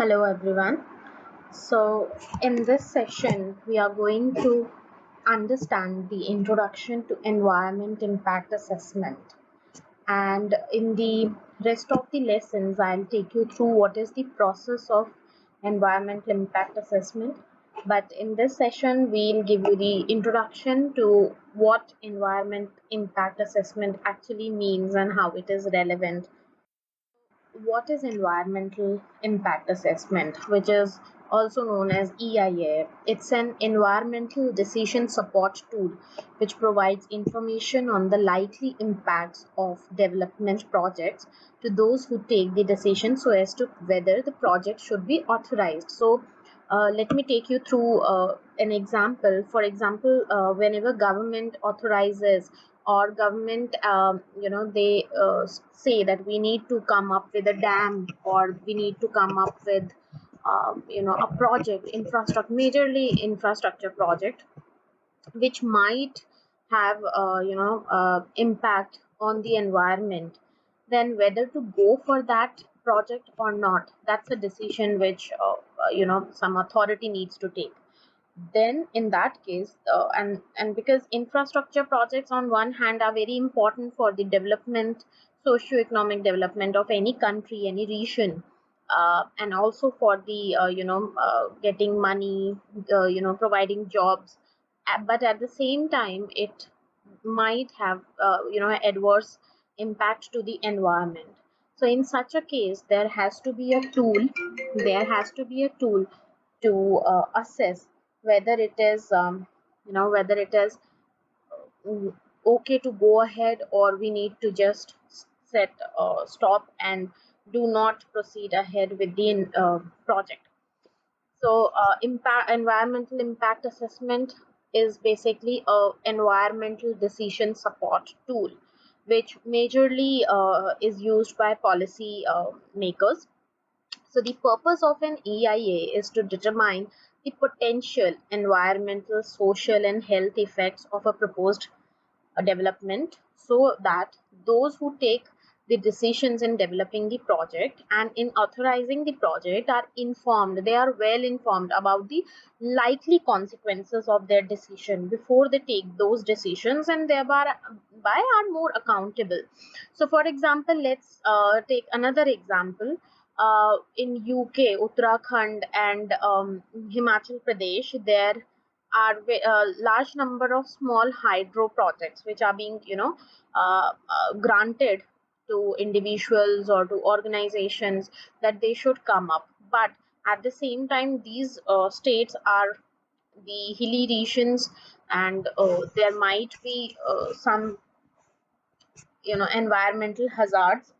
Hello everyone. So, in this session, we are going to understand the introduction to environment impact assessment. And in the rest of the lessons, I'll take you through what is the process of environmental impact assessment. But in this session, we'll give you the introduction to what environment impact assessment actually means and how it is relevant. What is environmental impact assessment, which is also known as EIA? It's an environmental decision support tool which provides information on the likely impacts of development projects to those who take the decision so as to whether the project should be authorized. So let me take you through an example. For example, whenever government authorizes or government, they say that we need to come up with a dam or we need to come up with, a project, infrastructure, majorly infrastructure project, which might have, impact on the environment, then whether to go for that project or not, that's a decision which, some authority needs to take. Then in that case, and because infrastructure projects on one hand are very important for the development, socio-economic development of any country, any region, and also for the, getting money, providing jobs. But at the same time, it might have, adverse impact to the environment. So in such a case, there has to be a tool to assess whether it is, whether it is mm, okay to go ahead, or we need to just set stop and do not proceed ahead with the project. So environmental impact assessment is basically a environmental decision support tool which majorly is used by policy makers. So the purpose of an EIA is to determine the potential environmental, social, and health effects of a proposed development, so that those who take the decisions in developing the project and in authorizing the project are informed, they are well informed about the likely consequences of their decision before they take those decisions, and thereby are more accountable. So for example, let's take another example. In UK, Uttarakhand and Himachal Pradesh, there are a large number of small hydro projects which are being, granted to individuals or to organizations that they should come up. But at the same time, these states are the hilly regions, and there might be some, environmental hazards.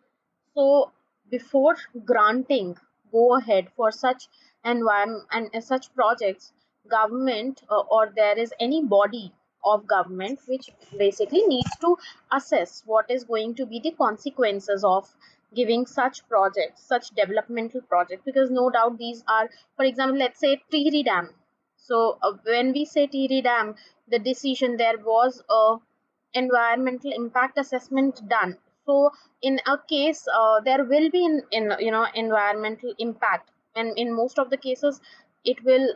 So before granting go ahead for such environment and such projects, government, or there is any body of government which basically needs to assess what is going to be the consequences of giving such projects, such developmental projects, because no doubt these are, for example, let's say Tiri Dam. So when we say Tiri Dam, the decision, there was a environmental impact assessment done. So in a case, there will be in environmental impact, and in most of the cases it will,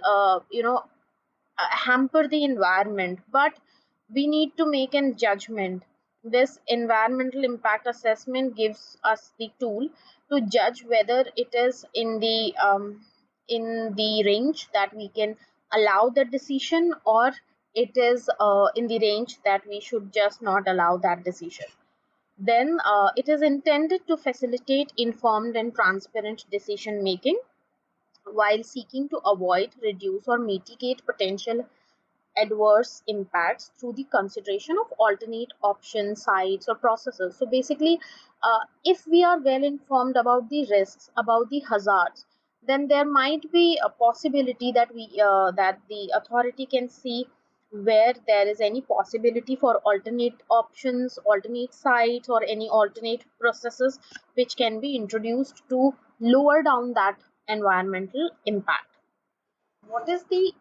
hamper the environment, but we need to make a judgment. This environmental impact assessment gives us the tool to judge whether it is in the range that we can allow the decision, or it is in the range that we should just not allow that decision. Then it is intended to facilitate informed and transparent decision making while seeking to avoid, reduce, or mitigate potential adverse impacts through the consideration of alternate options, sites, or processes. So basically, if we are well informed about the risks, about the hazards, then there might be a possibility that that the authority can see where there is any possibility for alternate options, alternate sites, or any alternate processes which can be introduced to lower down that environmental impact. What is the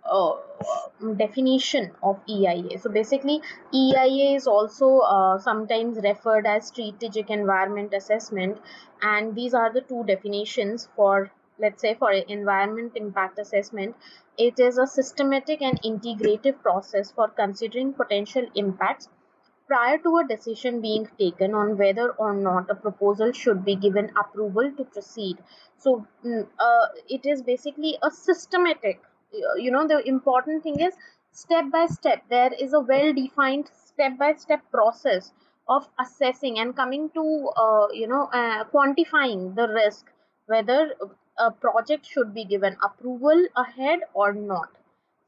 definition of EIA? So basically, EIA is also sometimes referred as strategic environment assessment, and these are the two definitions for let's say for environment impact assessment, it is a systematic and integrative process for considering potential impacts prior to a decision being taken on whether or not a proposal should be given approval to proceed. So it is basically a systematic, the important thing is step by step there is a well defined step by step process of assessing and coming to quantifying the risk, whether a project should be given approval ahead or not.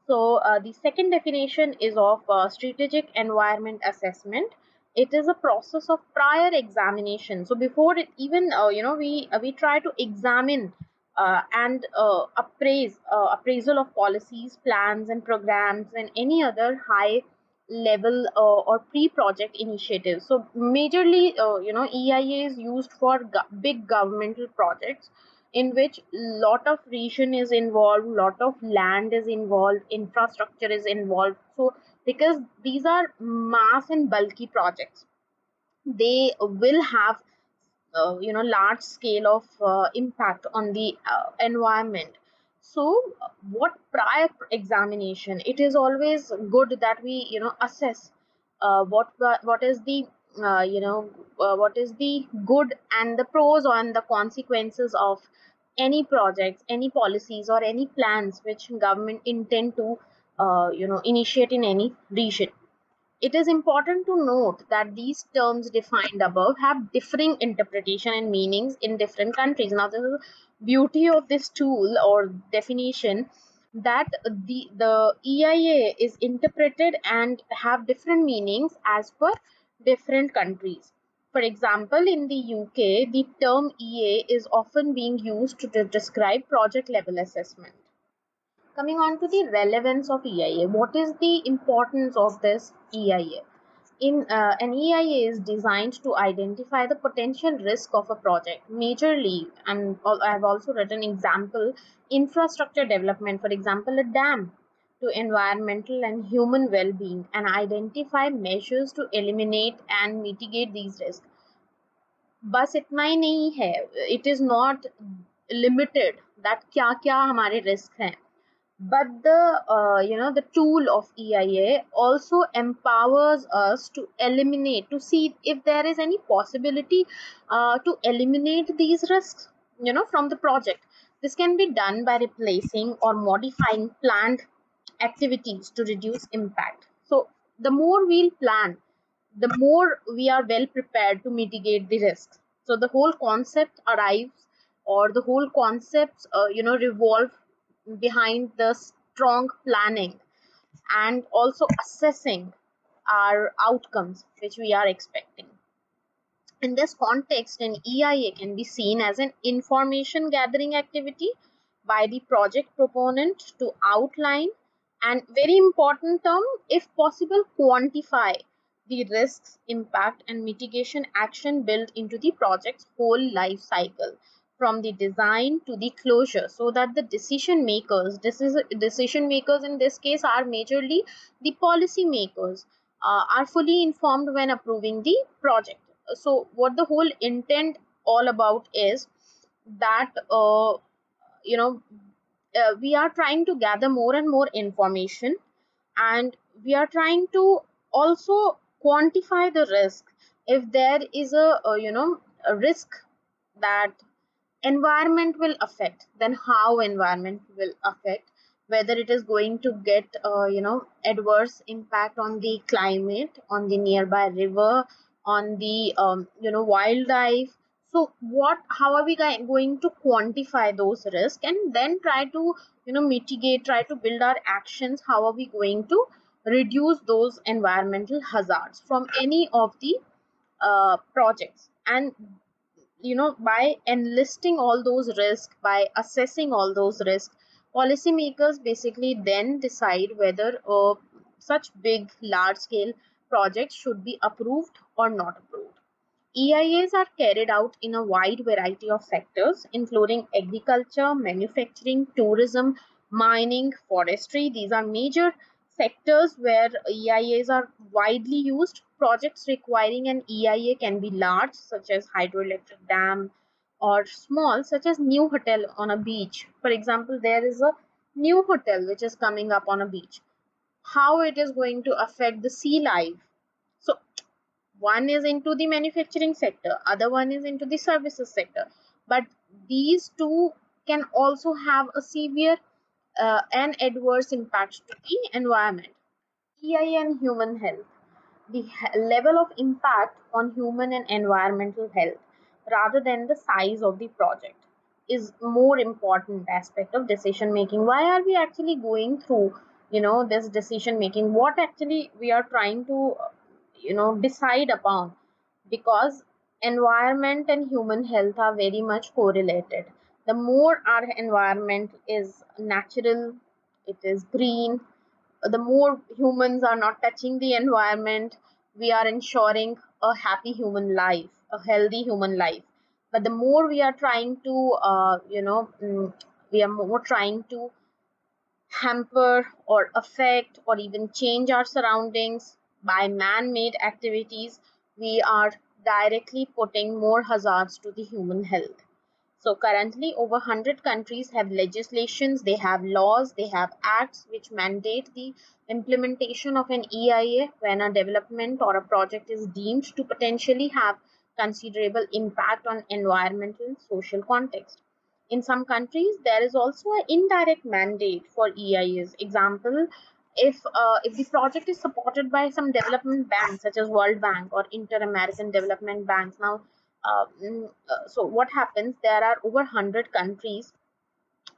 So the second definition is of strategic environment assessment. It is a process of prior examination. So before it even we try to examine and appraisal of policies, plans, and programs, and any other high level or pre-project initiatives. So majorly, EIA is used for big governmental projects in which lot of region is involved, lot of land is involved, infrastructure is involved. So because these are mass and bulky projects, they will have large scale of impact on the environment. So what prior examination, it is always good that we assess what is the what is the good and the pros and the consequences of any projects, any policies, or any plans which government intend to initiate in any region. It is important to note that these terms defined above have differing interpretation and meanings in different countries. Now, the beauty of this tool or definition, that the EIA is interpreted and have different meanings as per different countries. For example, in the UK, the term EA is often being used to describe project level assessment. Coming on to the relevance of EIA, what is the importance of this EIA? An EIA is designed to identify the potential risk of a project, majorly, and I have also written example infrastructure development, for example, a dam, to environmental and human well-being, and identify measures to eliminate and mitigate these risks. बस इतना ही नहीं है, it is not limited that क्या क्या हमारे risk हैं, but the tool of EIA also empowers us to eliminate, to see if there is any possibility to eliminate these risks from the project. This can be done by replacing or modifying planned activities to reduce impact. So the more we'll plan, the more we are well prepared to mitigate the risks. So the whole concept arrives, or the whole concepts revolve behind the strong planning and also assessing our outcomes which we are expecting. In this context, an EIA can be seen as an information gathering activity by the project proponent to outline and, very important term, if possible, quantify the risks, impact, and mitigation action built into the project's whole life cycle, from the design to the closure, so that the decision makers in this case are majorly the policy makers, are fully informed when approving the project. So what the whole intent all about is that you know we are trying to gather more and more information, and we are trying to also quantify the risk. If there is a risk that environment will affect, then how environment will affect, whether it is going to get adverse impact on the climate, on the nearby river, on the wildlife. So what, how are we going to quantify those risks, and then try to mitigate, try to build our actions, how are we going to reduce those environmental hazards from any of the projects. And by enlisting all those risks, by assessing all those risks, policymakers basically then decide whether such big large scale projects should be approved or not approved. EIAs are carried out in a wide variety of sectors, including agriculture, manufacturing, tourism, mining, forestry. These are major sectors where EIAs are widely used. Projects requiring an EIA can be large, such as hydroelectric dam, or small, such as new hotel on a beach. For example, there is a new hotel which is coming up on a beach. How it is going to affect the sea life? So one is into the manufacturing sector, other one is into the services sector, but these two can also have a severe and adverse impact to the environment. EIA and human health. The level of impact on human and environmental health rather than the size of the project is more important aspect of decision making. Why are we actually going through this decision making? What actually we are trying to decide upon? Because environment and human health are very much correlated. The more our environment is natural, it is green, the more humans are not touching the environment, we are ensuring a happy human life, a healthy human life. But the more we are trying to we are more trying to hamper or affect or even change our surroundings by man-made activities, we are directly putting more hazards to the human health. So currently over 100 countries have legislations, they have laws, they have acts which mandate the implementation of an EIA when a development or a project is deemed to potentially have considerable impact on environmental and social context. In some countries, there is also an indirect mandate for EIAs. Example, if the project is supported by some development banks such as World Bank or Inter-American Development Banks. Now, so what happens? There are over 100 countries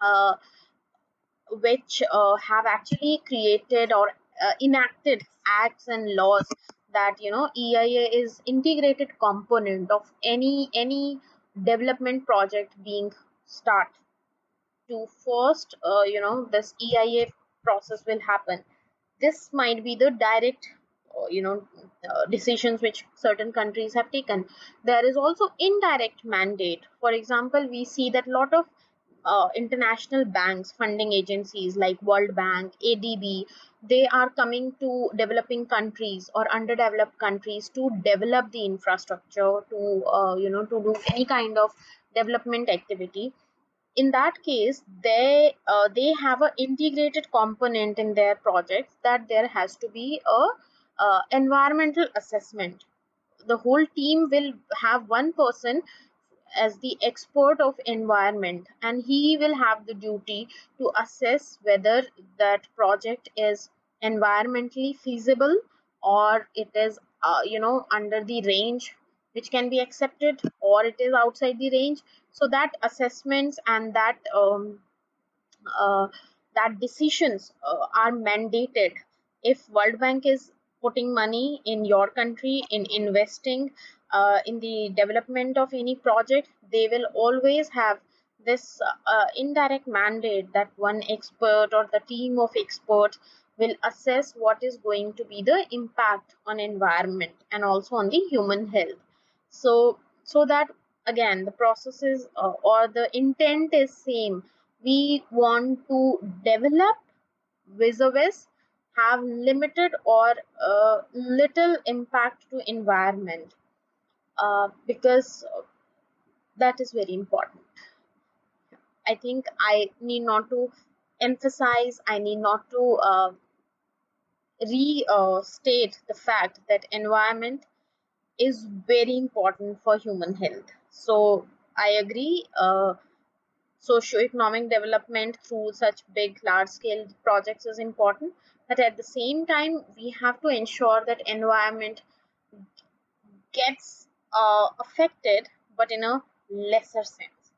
uh, which have actually created or enacted acts and laws that EIA is integrated component of any development project being start to first this EIA process will happen. This might be the direct decisions which certain countries have taken. There is also indirect mandate. For example, we see that a lot of international banks, funding agencies like World Bank, ADB, they are coming to developing countries or underdeveloped countries to develop the infrastructure, to to do any kind of development activity. In that case, they have an integrated component in their projects that there has to be a environmental assessment. The whole team will have one person as the expert of environment, and he will have the duty to assess whether that project is environmentally feasible or it is under the range which can be accepted, or it is outside the range. So that assessments and uh, that decisions are mandated. If World Bank is putting money in your country in investing in the development of any project, they will always have this indirect mandate that one expert or the team of experts will assess what is going to be the impact on environment and also on the human health. So that again the process is or the intent is same. We want to develop vis-a-vis have limited or little impact to environment, because that is very important. I think I need not to emphasize, I need not to restate the fact that environment is very important for human health. So I agree, socioeconomic development through such big large scale projects is important, but at the same time we have to ensure that environment gets affected but in a lesser sense.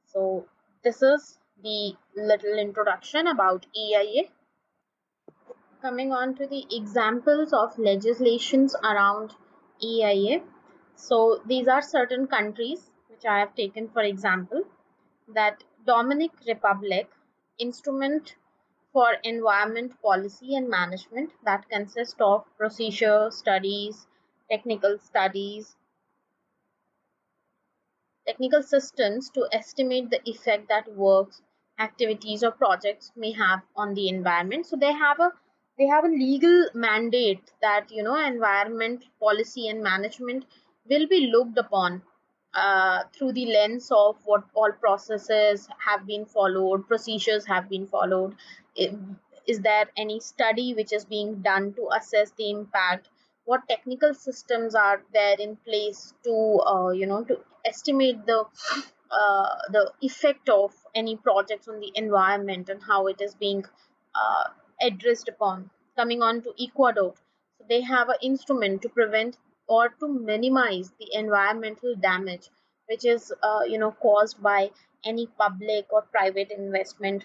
So this is the little introduction about EIA. Coming on to the examples of legislations around EIA. So these are certain countries which I have taken for example. That Dominic Republic instrument for environment policy and management that consists of procedure studies, technical studies, technical systems to estimate the effect that works, activities or projects may have on the environment. So they have a legal mandate that environment policy and management will be looked upon through the lens of what all processes have been followed, procedures have been followed. I- Is there any study which is being done to assess the impact? What technical systems are there in place to, to estimate the effect of any projects on the environment and how it is being uh, addressed upon. Coming on to Ecuador, so they have an instrument to prevent or to minimize the environmental damage which is caused by any public or private investment.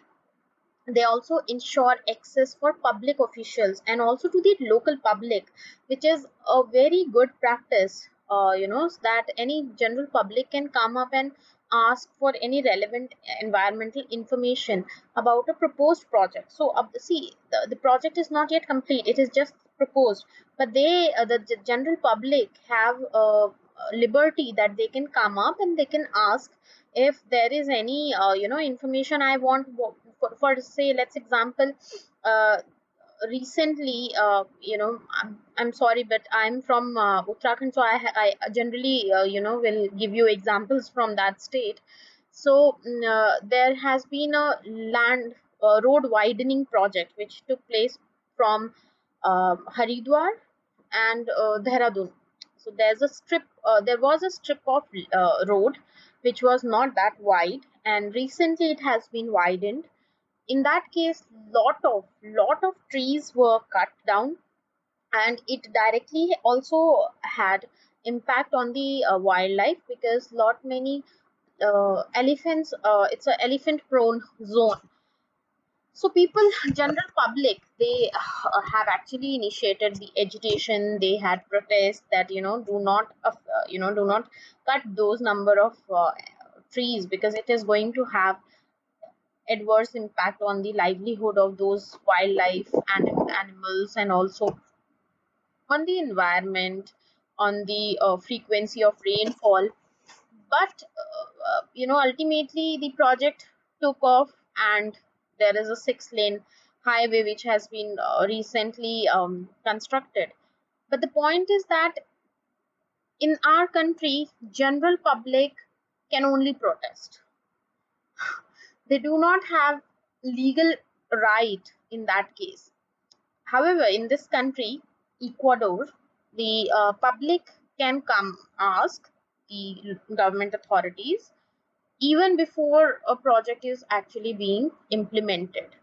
They also ensure access for public officials and also to the local public, which is a very good practice, so that any general public can come up and ask for any relevant environmental information about a proposed project. So see, the project is not yet complete, it is just proposed, but the general public have liberty that they can come up and they can ask if there is any information I want for say, let's example, uh, recently, I'm sorry, but I'm from Uttarakhand, so I generally will give you examples from that state. So there has been a land road widening project which took place from Haridwar and Dehradun. So there was a strip of road which was not that wide, and recently it has been widened. In that case, lot of trees were cut down, and it directly also had impact on the wildlife, because lot many elephants, it's a elephant prone zone. So people, general public, they have actually initiated the agitation. They had protests that do not cut those number of trees, because it is going to have adverse impact on the livelihood of those wildlife and animals, and also on the environment, on the frequency of rainfall. But ultimately the project took off, and there is a 6-lane highway which has been recently constructed. But the point is that in our country, general public can only protest. They do not have legal right in that case. However, in this country, Ecuador, the public can come ask the government authorities even before a project is actually being implemented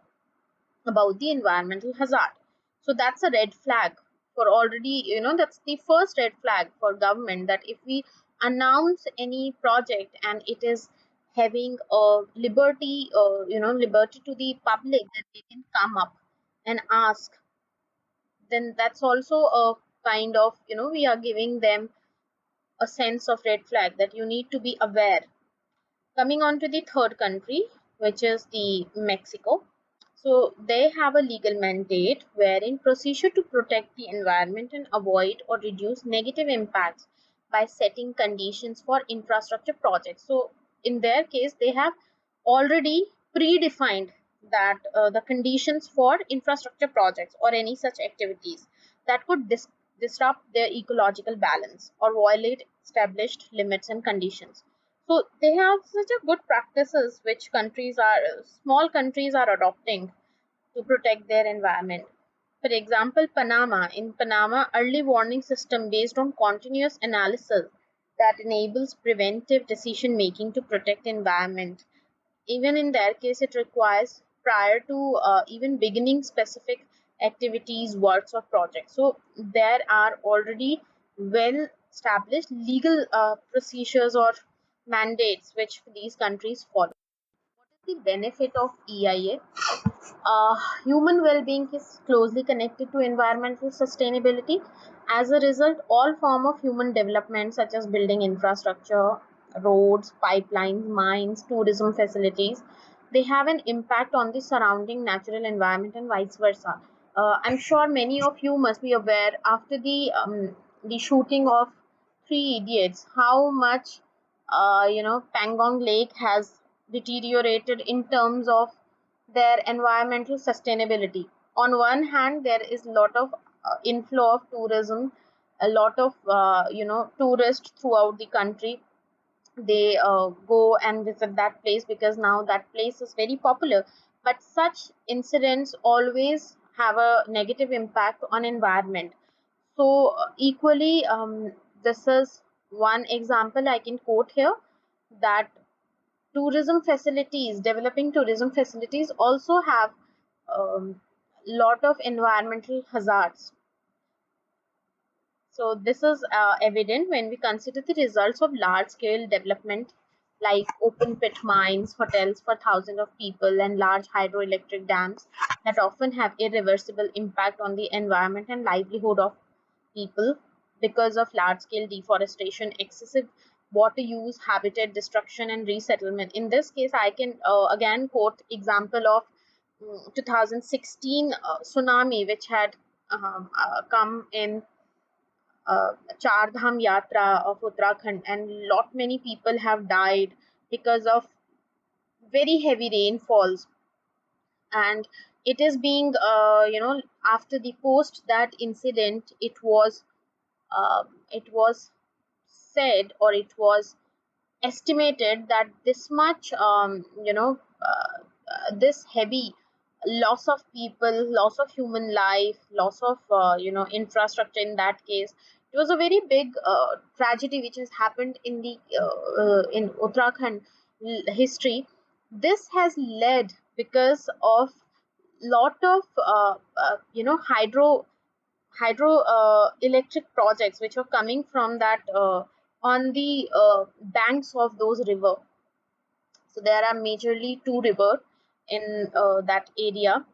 about the environmental hazard. So that's a red flag for already, that's the first red flag for government, that if we announce any project and it is having a liberty to the public that they can come up and ask, then that's also a kind of, we are giving them a sense of red flag that you need to be aware. Coming on to the third country, which is the Mexico. So they have a legal mandate wherein procedure to protect the environment and avoid or reduce negative impacts by setting conditions for infrastructure projects. So in their case, they have already predefined that the conditions for infrastructure projects or any such activities that could disrupt their ecological balance or violate established limits and conditions. So they have such a good practices which small countries are adopting to protect their environment. For example, Panama. In Panama, early warning system based on continuous analysis that enables preventive decision making to protect environment. Even in their case, it requires prior to even beginning specific activities, works or projects. So there are already well established legal procedures or mandates which these countries follow. What is the benefit of EIA? Human well-being is closely connected to environmental sustainability. As a result, all form of human development, such as building infrastructure, roads, pipelines, mines, tourism facilities, they have an impact on the surrounding natural environment and vice versa. I'm sure many of you must be aware, after the shooting of Three Idiots, how much Pangong Lake has deteriorated in terms of their environmental sustainability. On one hand, there is a lot of inflow of tourism, a lot of tourists throughout the country, they go and visit that place because now that place is very popular. But such incidents always have a negative impact on environment. So equally, this is one example I can quote here, that tourism facilities, developing tourism facilities also have lot of environmental hazards. So this is evident when we consider the results of large-scale development like open pit mines, hotels for thousands of people, and large hydroelectric dams that often have irreversible impact on the environment and livelihood of people because of large-scale deforestation, excessive water use, habitat destruction, and resettlement. In this case, I can again quote example of 2016 tsunami, which had come in Char Dham Yatra of Uttarakhand, and lot many people have died because of very heavy rainfalls. And it is being, after the post that incident, it was said, or it was estimated that this much, this heavy loss of people, loss of human life, loss of infrastructure. In that case, it was a very big tragedy which has happened in the in Uttarakhand history. This has led because of lot of hydro electric projects which were coming from that on the banks of those river. So there are majorly two river in that area,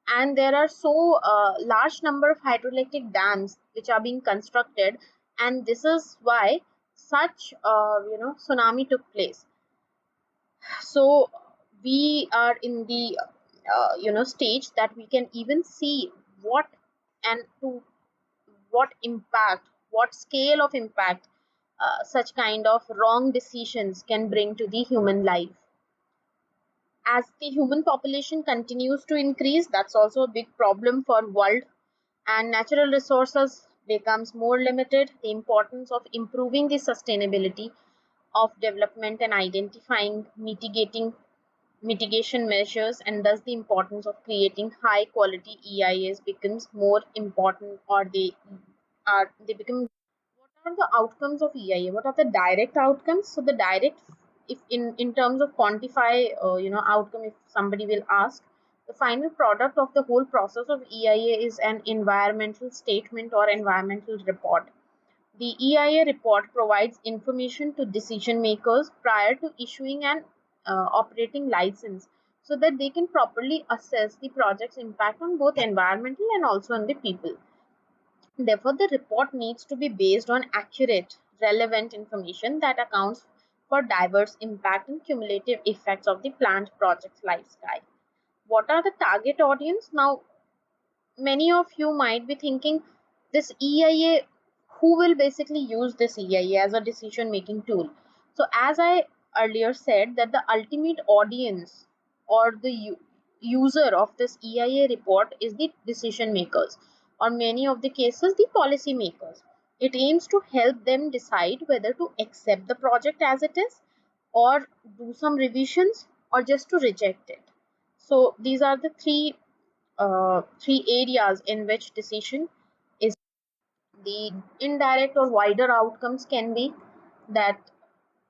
and there are so large number of hydroelectric dams which are being constructed, and this is why such tsunami took place. So we are in the stage that we can even see what and to what impact, what scale of impact such kind of wrong decisions can bring to the human life. As the human population continues to increase, that's also a big problem for world, and natural resources becomes more limited. The importance of improving the sustainability of development and identifying mitigation measures, and thus the importance of creating high quality EIAs becomes more important, or they become. What are the outcomes of EIA? What are the direct outcomes? So the direct, if in terms of quantify, outcome, if somebody will ask, the final product of the whole process of EIA is an environmental statement or environmental report. The EIA report provides information to decision makers prior to issuing an operating license, so that they can properly assess the project's impact on both environmental and also on the people. Therefore, the report needs to be based on accurate, relevant information that accounts for diverse impact and cumulative effects of the planned project's lifestyle. What are the target audience? Now, many of you might be thinking, this EIA, who will basically use this EIA as a decision making tool? So as I earlier said, that the ultimate audience or the user of this EIA report is the decision makers, or many of the cases the policy makers. It aims to help them decide whether to accept the project as it is, or do some revisions, or just to reject it. So these are the three areas in which decision is. The indirect or wider outcomes can be that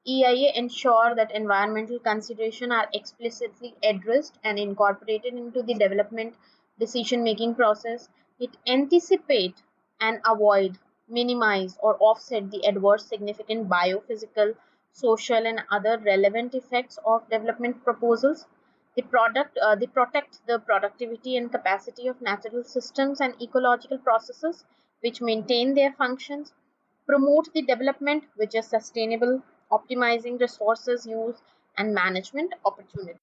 EIA ensure that environmental consideration are explicitly addressed and incorporated into the development decision making process. It anticipate and avoid, minimize, or offset the adverse significant biophysical, social, and other relevant effects of development proposals. They protect the productivity and capacity of natural systems and ecological processes which maintain their functions, promote the development which is sustainable, optimizing resources use and management opportunity.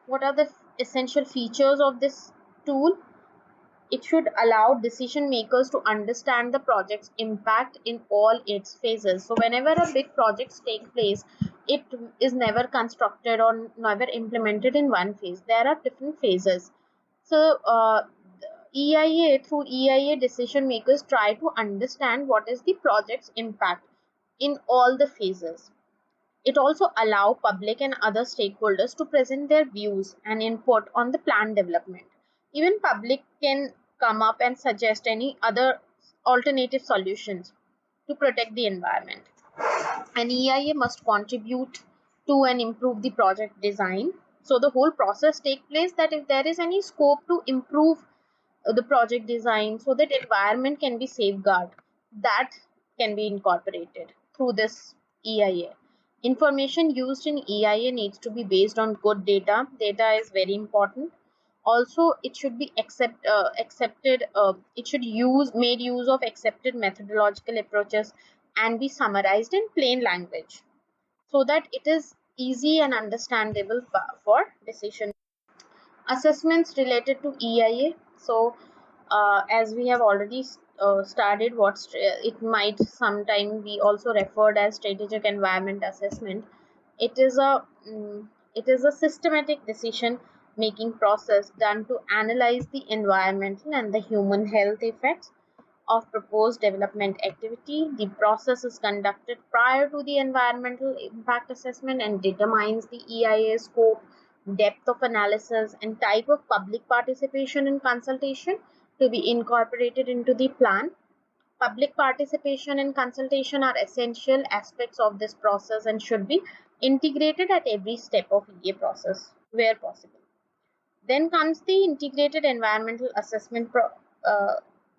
What are the essential features of this tool? It should allow decision makers to understand the project's impact in all its phases. So whenever a big project takes place, it is never constructed or never implemented in one phase. There are different phases. So EIA, through EIA, decision makers try to understand what is the project's impact in all the phases. It also allows public and other stakeholders to present their views and input on the plan development. Even public can come up and suggest any other alternative solutions to protect the environment. An EIA must contribute to and improve the project design. So the whole process take place that if there is any scope to improve the project design so that environment can be safeguarded, that can be incorporated through this EIA. Information used in EIA needs to be based on good data. Data is very important. Also, it should be accepted. It should use made use of accepted methodological approaches and be summarized in plain language so that it is easy and understandable for decision. Assessments related to EIA. So, as we have already started, it might sometime be also referred as strategic environment assessment. It is a it is a systematic decision making process done to analyze the environmental and the human health effects of proposed development activity. The process is conducted prior to the environmental impact assessment and determines the EIA scope, depth of analysis, and type of public participation and consultation to be incorporated into the plan. Public participation and consultation are essential aspects of this process and should be integrated at every step of EIA process where possible. Then comes the integrated environmental assessment,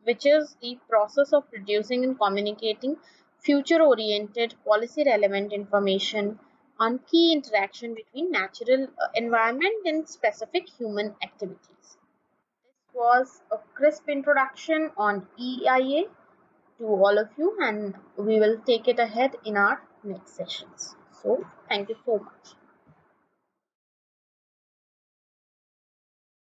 which is the process of producing and communicating future oriented, policy relevant information on key interaction between natural environment and specific human activities. This was a crisp introduction on EIA to all of you, and we will take it ahead in our next sessions. So, thank you so much.